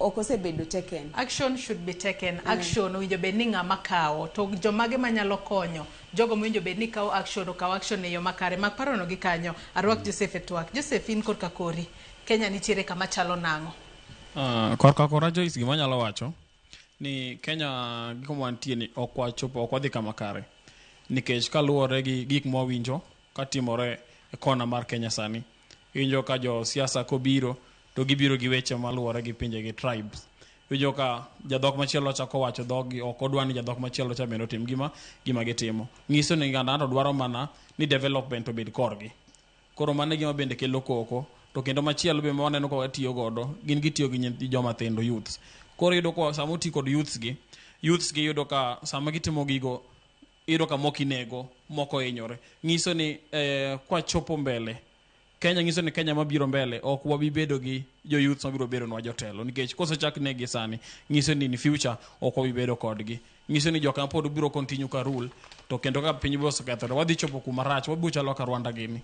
okosebedo taken. Action should be taken. Action winjo be ni ng'ama kawo to jomage manyalo konyo jogo winjo be ni kawo action e yo makare mag parono gi kanyo. Arwak Joseph etwak. Joseph in korka kori Kenya nitiere kama chalo nango. Korka kora Joyce gima nyalo wacho ni Kenya giko mantie ni okwachopo okwadhi kama kare nikech kaluwore gi gik mwawinjo katimore e kona mar Kenya sani. Winjo ka jo siasa kobiro to gibiro gi weche maluwore gi pinje gi tribes. Winjo ka jadhok machielo chako wacho dhogi ok odwani jadhok machielo cha bendo tim gima gitimo. Ngiso ni ng'ato dwaro mana ni development obed korgi. Koro mane gima bende kelo koko to kendo machielo be waneno ko tiyo godo gin gitiyo gi joma tindo youths. Koro yudo ko sama oti kod youths gi yudo ka sama gitimo gigo yudo ka mokinego moko inyore. Ngiso ni kwa chopo mbele Kenya ngiso ni Kenya mabiro mbele ok wabi bedo gi jo youth mabiro bedo nwa jotelo nikech kosechak negi sani ngiso ni in future ok wabi bedo kodgi. Ngiso ni joka pod biro continue ka rule to kendo ka piny biro sekethore wadhi chopo kuma rach wabucha loka Rwanda gini.